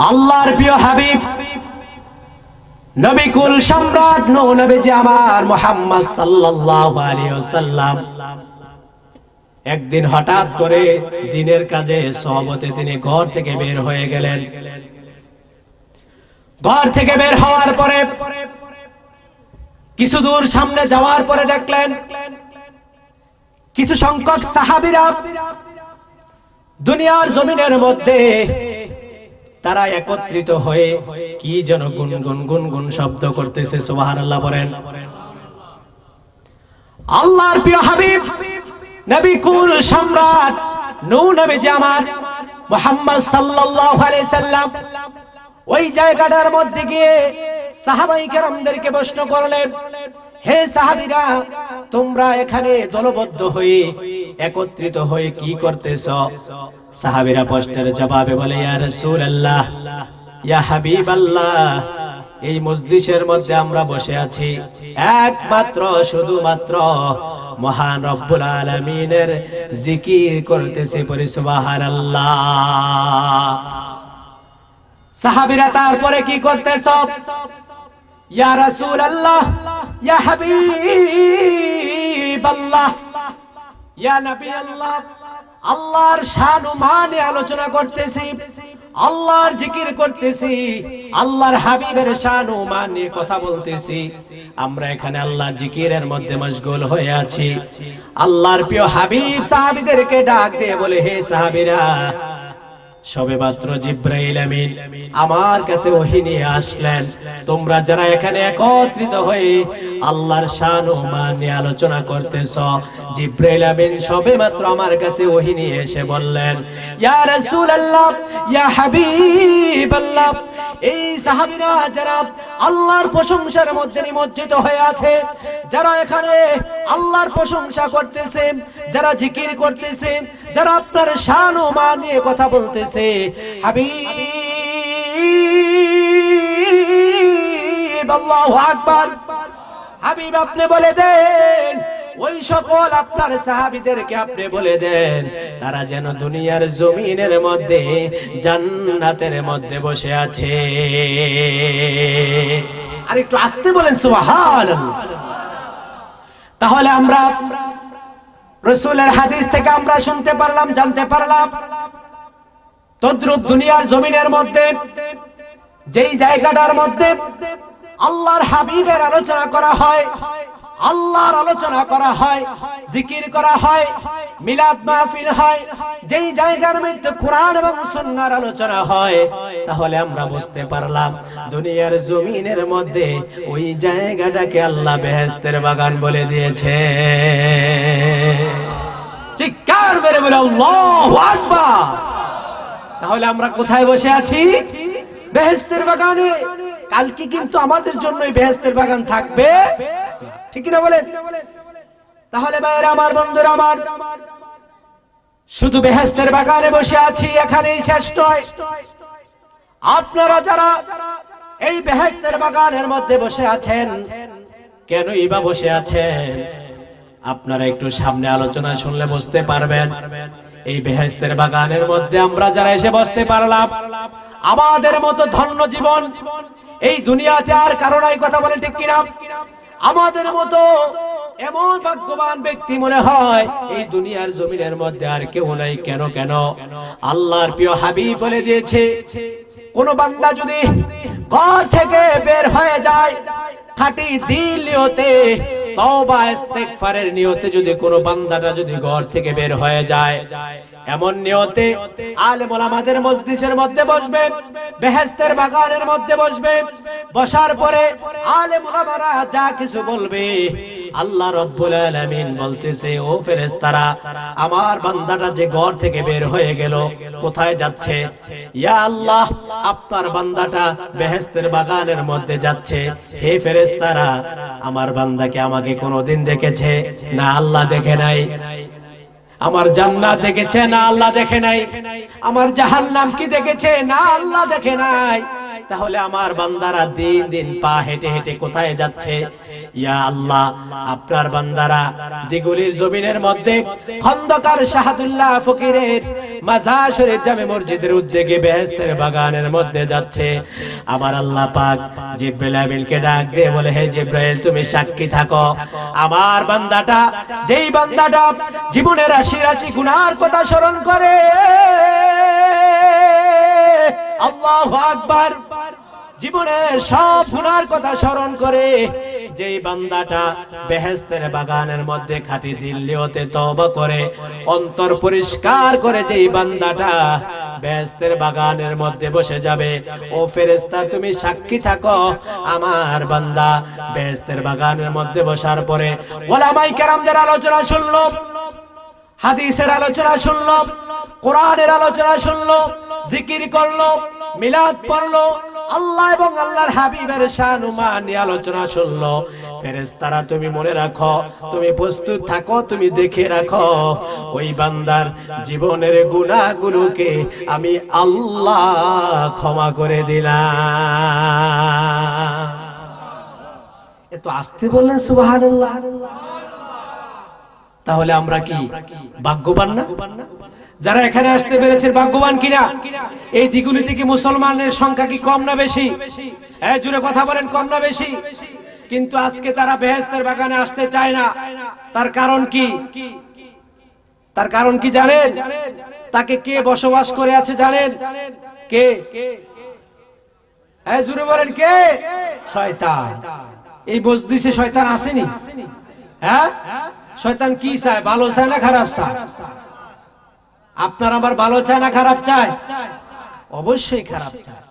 আল্লাহর প্রিয় হাবিব নবী কুল সম্রাট নূহ নবী যে আমার মুহাম্মদ সাল্লাল্লাহু আলাইহি ওয়াসাল্লাম একদিন হঠাৎ করে দিনের কাজে সহবতে তিনি ঘর থেকে বের হয়ে গেলেন। ঘর থেকে বের হওয়ার পরে কিছু দূর সামনে যাওয়ার পরে দেখলেন কিছু সংখ্যক সাহাবীরা দুনিয়ার জমিনের মধ্যে তারা একত্রিত হয়ে কি যেন গুনগুন গুনগুন শব্দ করতেছে। সুবহানাল্লাহ বলেন। আল্লাহর প্রিয় হাবিব নবী কুল সম্রাট নূহ নবী যে আমার মুহাম্মদ সাল্লাল্লাহু আলাইহি সাল্লাম ওই জায়গাটার মধ্যে গিয়ে সাহাবায়ে কেরামদেরকে প্রশ্ন করলেন, হে সাহাবীরা, তোমরা এখানে দলবদ্ধ হয়ে একত্রিত হয়ে কি করতেছো? সাহাবীরা প্রশ্নের জবাবে বলে, ইয়া রাসূলুল্লাহ, ইয়া হাবিবাল্লাহ, এই মজলিসের মধ্যে আমরা বসে আছি একমাত্র শুধুমাত্র মহান রব্বুল আলামিনের জিকির করতেছি, পড়ি সুবহানাল্লাহ। সাহাবীরা তারপরে কি করতেছো? ইয়া রাসূলুল্লাহ, ইয়া হাবিবাল্লাহ, ইয়া নবী আল্লাহ, আল্লাহর শান ও মান আলোচনা করতেছি, আল্লাহর জিকির করতেছি, আল্লাহর হাবিবের শান ও মান নিয়ে কথা বলতেছি। আমরা এখানে আল্লাহর জিকিরের মধ্যে মশগুল হয়ে আছি। আল্লাহর প্রিয় হাবিব সাহাবীদেরকে ডাক দিয়ে বলে, হে সাহাবীরা, সবেমাত্র জিবরাইল আমিন আমার কাছে ওহী নিয়ে আসলেন। তোমরা যারা এখানে একত্রিত হয়ে আল্লাহর শান ও মান নিয়ে আলোচনা করতেছো, জিবরাইল আমিন সবেমাত্র আমার কাছে ওহী নিয়ে এসে বললেন, ইয়া রাসূলুল্লাহ, ইয়া হাবিবাল্লাহ, এই সাহাবীরা যারা আল্লাহর প্রশংসার মধ্যে নিমজ্জিত হয়ে আছে, যারা এখানে আল্লাহর প্রশংসা করতেছে, যারা জিকির করতেছে, যারা আপনার শান ও মান নিয়ে কথা বলতেছে, হাবিব, আল্লাহু আকবার, হাবিব আপনি বলে দেন ওই সকল আপনার সাহাবীদেরকে আপনি বলে দেন তারা যেন দুনিয়ার জমিনের মধ্যে জান্নাতের মধ্যে বসে আছে। আর একটু আস্তে বলেন সুবহানাল্লাহ। তাহলে আমরা রাসূলের হাদিস থেকে আমরা শুনতে পারলাম, জানতে পারলাম, তদ্রূপ দুনিয়ার জমিনের মধ্যে যেই জায়গাটার মধ্যে আল্লাহর হাবিবের আলোচনা করা হয়, আল্লাহর আলোচনা করা হয়, জিকির করা হয়, মিলাদ মাহফিল হয়, যেই জায়গার মধ্যে কোরআন এবং সুন্নাহর আলোচনা হয়, তাহলে আমরা বুঝতে পারলাম দুনিয়ার জমিনের মধ্যে ওই জায়গাটাকে আল্লাহ বেহেশতের বাগান বলে দিয়েছে। চিৎকার মেরে বলে আল্লাহু আকবার। তাহলে আমরা কোথায় বসে আছি? বেহেশতের বাগানে। কালকে কিন্তু আমাদের জন্যই বেহেশতের বাগান থাকবে, ঠিক না বলেন? তাহলে ভাইরা আমার, বন্ধুরা আমার, শুধু বেহেশতের বাগানে বসে আছি এখানেই শেষ নয়। আপনারা যারা এই বেহেশতের বাগানের মধ্যে বসে আছেন, কেনই বা বসে আছেন? আপনারা একটু সামনে আলোচনা শুনলে বুঝতে পারবেন। এই বেহেশতের বাগানের মধ্যে আমরা যারা এসে বসতে পারলাম, আমাদের মতো ধন্য জীবন এই দুনিয়াতে আর কারো নাই, কথা বলেন ঠিক কিনা? আমাদের মতো এমন ভাগ্যবান ব্যক্তি মনে হয় এই দুনিয়ার জমিনের মধ্যে আর কেউ নাই। কেন? কেন? আল্লাহর প্রিয় হাবিব বলে দিয়েছে, কোন বান্দা যদি ঘর থেকে বের হয়ে যায় খাঁটি দিল নিয়তে, তওবা ইস্তেগফারের নিয়তে, যদি কোনো বান্দাটা যদি ঘর থেকে বের হয়ে যায় এমন নিয়তে, আলেম ওলামাদের মজলিসের মধ্যে বসবে, বেহেশতের বাগানের মধ্যে বসবে, বসার পরে আলেম ওলামারা যা কিছু বলবে, আল্লাহ রাব্বুল আলামিন বলতেছে, ও ফেরেশতারা, আমার বান্দাটা যে ঘর থেকে বের হয়ে গেল কোথায় যাচ্ছে? ইয়া আল্লাহ, আপনার বান্দাটা বেহেশতের বাগানের মধ্যে যাচ্ছে। হে ফেরেশতারা, আমার বান্দাকে আমাকে কোনোদিন দেখেছে? না, আল্লাহ দেখে নাই। আমার জান্নাত দেখেছে? না, আল্লাহ দেখে নাই। আমার জাহান্নাম কি দেখেছে? না, আল্লাহ দেখে নাই। তাহলে আমার বান্দারা দিন দিন পা হেঁটে হেঁটে কোথায় যাচ্ছে? ইয়া আল্লাহ, আপনার বান্দারা দিগুলির জমিনের মধ্যে খন্দকার শাহাদুল্লাহ ফকিরের মাজার শরীফ জামে মসজিদের উদ্যোগে বেহেশতের বাগানের মধ্যে যাচ্ছে। আমার আল্লাহ পাক জিবরাইল আমিনকে ডাক দিয়ে বলে, হে জিবরাইল, তুমি সাক্ষী থাকো, আমার বান্দাটা, যেই বান্দাটা জীবনের রাশি রাশি গুনার কথা স্মরণ করে, আল্লাহু আকবার, জীবনের সব গুনার কথা স্মরণ করে, যেই বান্দাটা বেহেশতের বাগানের মধ্যে খাঁটি দিল নিয়তে তওবা করে, অন্তর পরিষ্কার করে যেই বান্দাটা বেহেশতের বাগানের মধ্যে বসে যাবে, ও ফেরেশতা তুমি সাক্ষী থাকো, আমার বান্দা বেহেশতের বাগানের মধ্যে বসার পরে ওলামায়ে কেরামদের আলোচনা শুনলো, হাদিসের আলোচনা শুনলো, কোরআনের আলোচনা শুনলো, জিকির করলো, মিলাদ পড়লো, আল্লাহ এবং আল্লাহর হাবিবের শান ও মান নিয়ে আলোচনা শুনলো। ফেরেশতারা তুমি মনে রাখো, তুমি প্রস্তুত থাকো, তুমি দেখে রাখো, ওই বান্দার জীবনের গুনাহগুলোকে আমি আল্লাহ ক্ষমা করে দিলাম। এত আস্তে বললেন সুবহানাল্লাহ। তাহলে আমরা কি ভাগ্যবান না? যারা এখানে আসতে পেরেছেন ভাগ্যবান কিনা? এই দ্বিগুণী থেকে মুসলমানের সংখ্যা কি কম না বেশি? এই জুড়ে কথা বলেন, কম না বেশি? কিন্তু আজকে তারা বেহেশতের বাগানে আসতে চায় না। তার কারণ কি? তার কারণ কি জানেন? তাকে কে বসবাস করে আছে জানেন? কে? এই জুড়ে বলেন, কে? শয়তান। এই মজলিসে শয়তান আসেনি? হ্যাঁ, শয়তান কি চায়? ভালো চায় না খারাপ চায়? আপনার আমার ভালো চায় না খারাপ চায়? অবশ্যই খারাপ চায়।